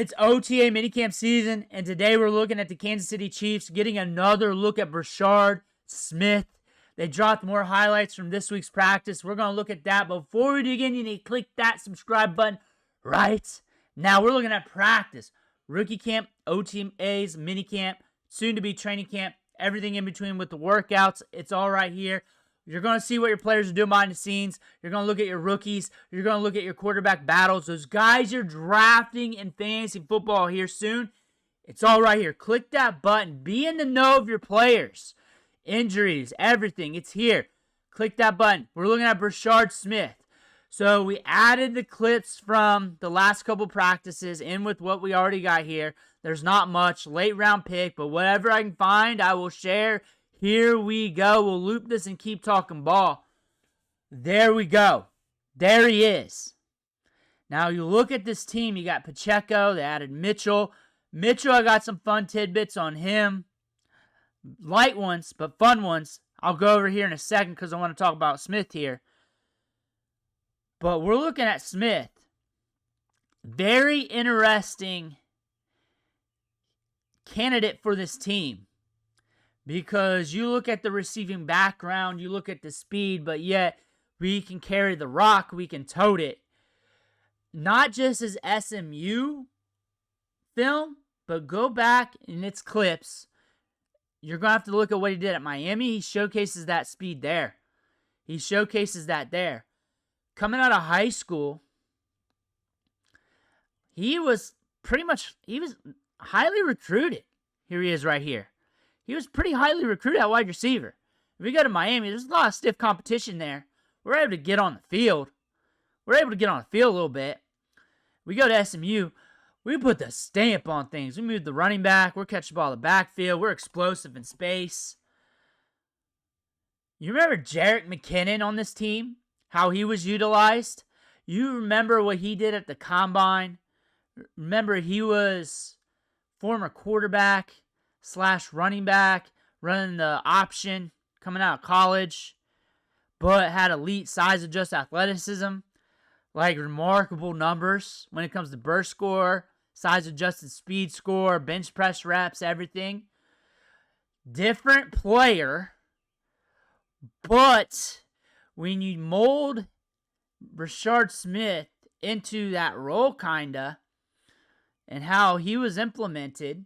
It's OTA Minicamp season, and today we're looking at the Kansas City Chiefs, getting another look at Brashard Smith. They dropped more highlights from this week's practice. We're going to look at that. Before we dig in, you need to click that subscribe button right now. We're looking at practice, rookie camp, OTAs Minicamp, soon to be training camp, everything in between with the workouts. It's all right here. You're going to see what your players are doing behind the scenes. You're going to look at your rookies. You're going to look at your quarterback battles. Those guys you're drafting in fantasy football here soon. It's all right here. Click that button. Be in the know of your players. Injuries, everything. It's here. Click that button. We're looking at Brashard Smith. So we added the clips from the last couple practices in with what we already got here. There's not much. Late round pick, but whatever I can find, I will share. Here we go. We'll loop this and keep talking ball. There we go. There he is. Now you look at this team. You got Pacheco. They added Mitchell. Mitchell, I got some fun tidbits on him. Light ones, but fun ones. I'll go over here in a second because I want to talk about Smith here. But we're looking at Smith. Very interesting candidate for this team. Because you look at the receiving background, you look at the speed, but yet we can carry the rock, we can tote it. Not just as SMU film, but go back in its clips. You're going to have to look at what he did at Miami. He showcases that speed there. He showcases that there. Coming out of high school, he was highly recruited. Here he is right here. He was pretty highly recruited at wide receiver. If we go to Miami, there's a lot of stiff competition there. We're able to get on the field. We're able to get on the field a little bit. We go to SMU. We put the stamp on things. We move the running back. We're catching the ball in the backfield. We're explosive in space. You remember Jerick McKinnon on this team? How he was utilized? You remember what he did at the combine? Remember he was former quarterback / running back, running the option, coming out of college, but had elite size adjusted athleticism, like remarkable numbers when it comes to burst score, size adjusted speed score, bench press reps, everything. Different player, but when you mold Brashard Smith into that role, kinda, and how he was implemented,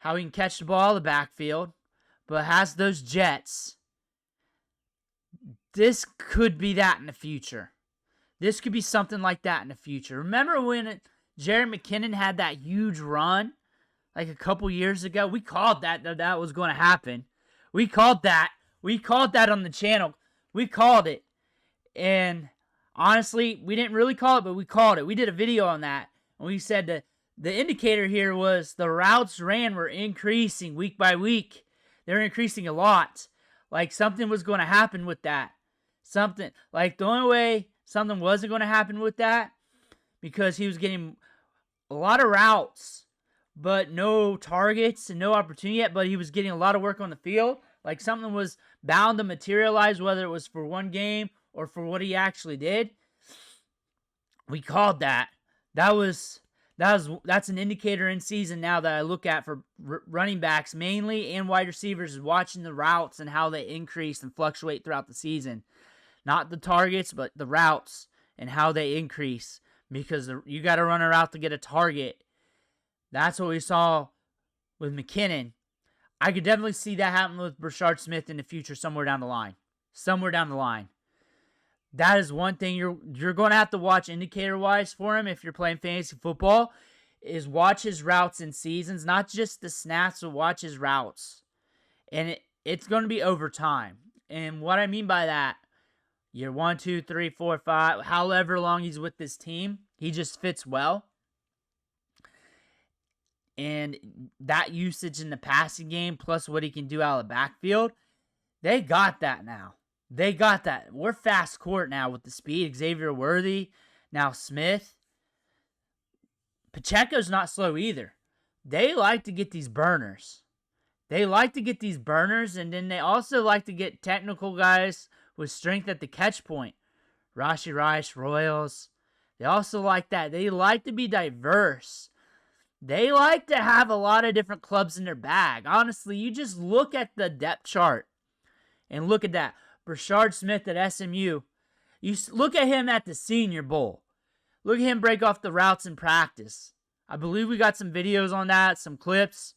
how he can catch the ball in the backfield, but has those jets. This could be that in the future. This could be something like that in the future. Remember when Jerick McKinnon had that huge run like a couple years ago? We called that was going to happen. We called that. We called that on the channel. We called it. And honestly, we didn't really call it, but we called it. We did a video on that. And we said that the indicator here was the routes ran were increasing week by week. They were increasing a lot. Like something was going to happen with that. Something. Like the only way something wasn't going to happen with that, because he was getting a lot of routes, but no targets and no opportunity yet, but he was getting a lot of work on the field. Like something was bound to materialize, whether it was for one game or for what he actually did. We called that. That's an indicator in season now that I look at for running backs mainly and wide receivers, is watching the routes and how they increase and fluctuate throughout the season. Not the targets, but the routes and how they increase, because you got to run a route to get a target. That's what we saw with McKinnon. I could definitely see that happen with Brashard Smith in the future somewhere down the line. Somewhere down the line. That is one thing you're going to have to watch indicator-wise for him if you're playing fantasy football, is watch his routes in seasons, not just the snaps, but watch his routes. And it's going to be over time. And what I mean by that, year 1, 2, 3, 4, 5, however long he's with this team, he just fits well. And that usage in the passing game, plus what he can do out of the backfield, they got that now. They got that. We're fast court now with the speed. Xavier Worthy, now Smith. Pacheco's not slow either. They like to get these burners. And then they also like to get technical guys with strength at the catch point. Rashi Rice, Royals. They also like that. They like to be diverse. They like to have a lot of different clubs in their bag. Honestly, you just look at the depth chart and look at that. Brashard Smith at SMU. You look at him at the Senior Bowl. Look at him break off the routes in practice. I believe we got some videos on that, some clips.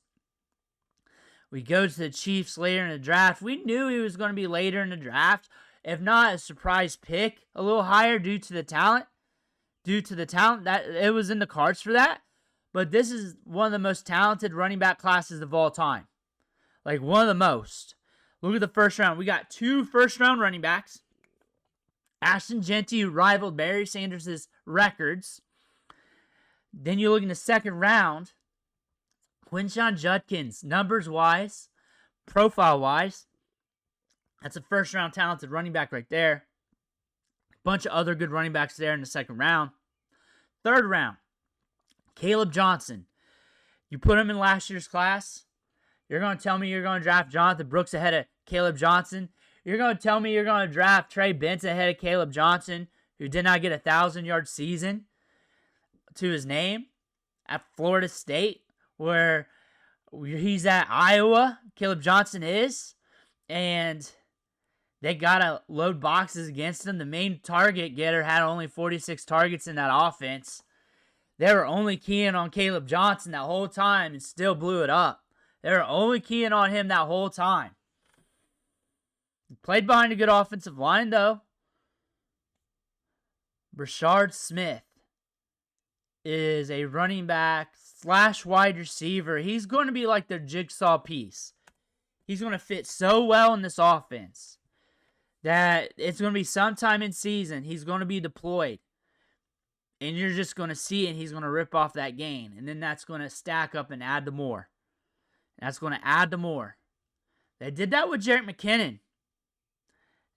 We go to the Chiefs later in the draft. We knew he was going to be later in the draft. If not a surprise pick, a little higher due to the talent. That it was in the cards for that. But this is one of the most talented running back classes of all time. Like, one of the most. Look at the first round. We got 2 first-round running backs. Ashton Jeanty, who rivaled Barry Sanders' records. Then you look in the second round. Quinshon Judkins, numbers-wise, profile-wise. That's a first-round talented running back right there. Bunch of other good running backs there in the second round. Third round, Caleb Johnson. You put him in last year's class. You're going to tell me you're going to draft Jonathan Brooks ahead of Caleb Johnson. You're going to tell me you're going to draft Trey Benson ahead of Caleb Johnson, who did not get a 1,000-yard season to his name at Florida State, where he's at Iowa, Caleb Johnson is, and they got to load boxes against him. The main target getter had only 46 targets in that offense. They were only keying on Caleb Johnson that whole time and still blew it up. They were only keying on him that whole time. He played behind a good offensive line, though. Brashard Smith is a running back / wide receiver. He's going to be like their jigsaw piece. He's going to fit so well in this offense that it's going to be sometime in season he's going to be deployed. And you're just going to see it, and he's going to rip off that gain. And then that's going to stack up and add to more. That's going to add to more. They did that with Jerick McKinnon.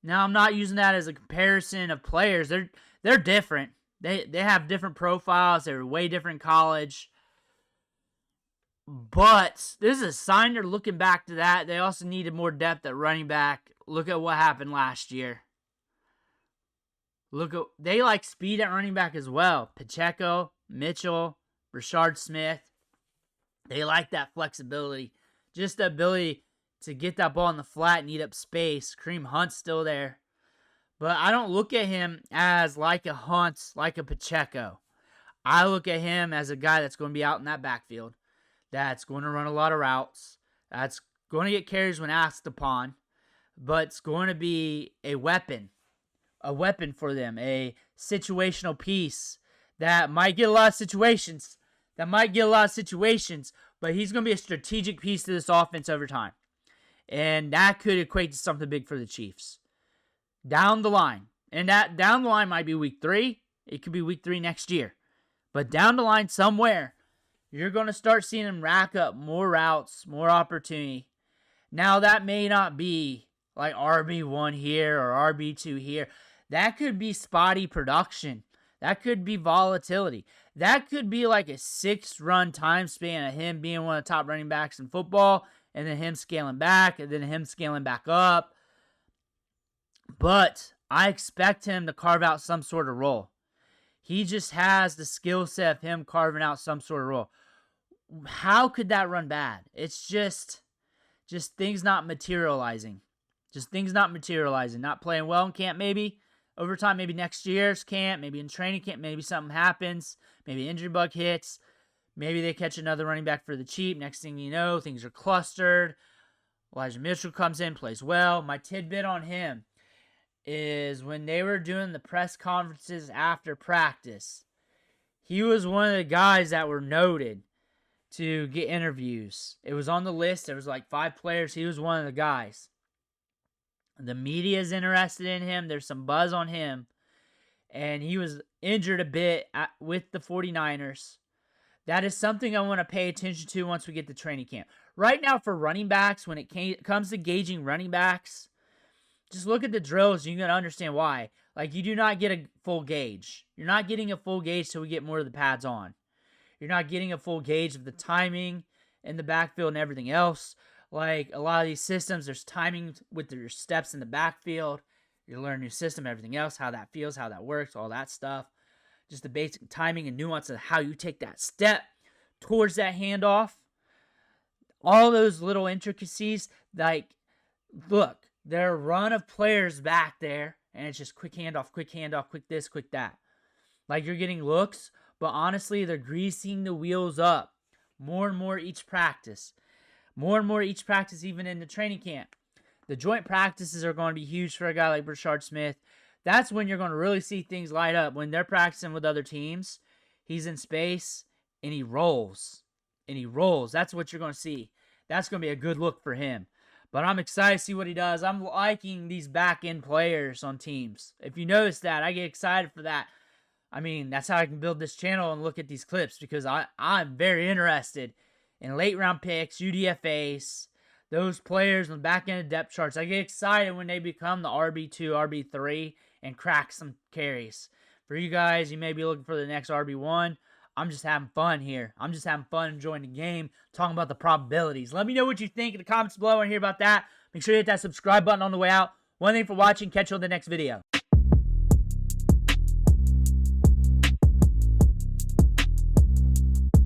Now, I'm not using that as a comparison of players. They're different. They have different profiles. They're way different in college. But this is a sign they're looking back to that. They also needed more depth at running back. Look at what happened last year. They like speed at running back as well. Pacheco, Mitchell, Brashard Smith. They like that flexibility. Just the ability to get that ball in the flat and eat up space. Kareem Hunt's still there. But I don't look at him as like a Hunt, like a Pacheco. I look at him as a guy that's going to be out in that backfield. That's going to run a lot of routes. That's going to get carries when asked upon. But it's going to be a weapon. A weapon for them. A situational piece that might get a lot of situations. But he's going to be a strategic piece to this offense over time. And that could equate to something big for the Chiefs. Down the line. And that down the line might be week 3. It could be week 3 next year. But down the line somewhere, you're going to start seeing them rack up more routes, more opportunity. Now, that may not be like RB1 here or RB2 here. That could be spotty production. That could be volatility. That could be like a 6-run time span of him being one of the top running backs in football, and then him scaling back, and then him scaling back up. But I expect him to carve out some sort of role. He just has the skill set of him carving out some sort of role. How could that run bad? It's just things not materializing. Not playing well in camp maybe. Over time, maybe next year's camp, maybe in training camp, maybe something happens. Maybe injury bug hits. Maybe they catch another running back for the cheap. Next thing you know, things are clustered. Elijah Mitchell comes in, plays well. My tidbit on him is when they were doing the press conferences after practice, he was one of the guys that were noted to get interviews. It was on the list. There was like 5 players. He was one of the guys. The media is interested in him. There's some buzz on him. And he was injured a bit with the 49ers. That is something I want to pay attention to once we get to training camp. Right now for running backs, when it comes to gauging running backs, just look at the drills. You're going to understand why. Like, you do not get a full gauge. You're not getting a full gauge till we get more of the pads on. You're not getting a full gauge of the timing in the backfield and everything else. Like, a lot of these systems, there's timing with your steps in the backfield. You learn your system, everything else, how that feels, how that works, all that stuff. Just the basic timing and nuance of how you take that step. towards that handoff. All those little intricacies, like, look, there are a run of players back there, and it's just quick handoff, quick this, quick that. Like, you're getting looks, but honestly, they're greasing the wheels up more and more each practice. More and more each practice, even in the training camp. The joint practices are going to be huge for a guy like Brashard Smith. That's when you're going to really see things light up. When they're practicing with other teams, he's in space, and he rolls. That's what you're going to see. That's going to be a good look for him. But I'm excited to see what he does. I'm liking these back-end players on teams. If you notice that, I get excited for that. I mean, that's how I can build this channel and look at these clips, because I'm very interested in late-round picks, UDFAs, those players on the back end of depth charts. I get excited when they become the RB2, RB3, and crack some carries. For you guys, you may be looking for the next RB1. I'm just having fun here. I'm just having fun enjoying the game, talking about the probabilities. Let me know what you think in the comments below. I want to hear about that. Make sure you hit that subscribe button on the way out. One thing for watching. Catch you on the next video.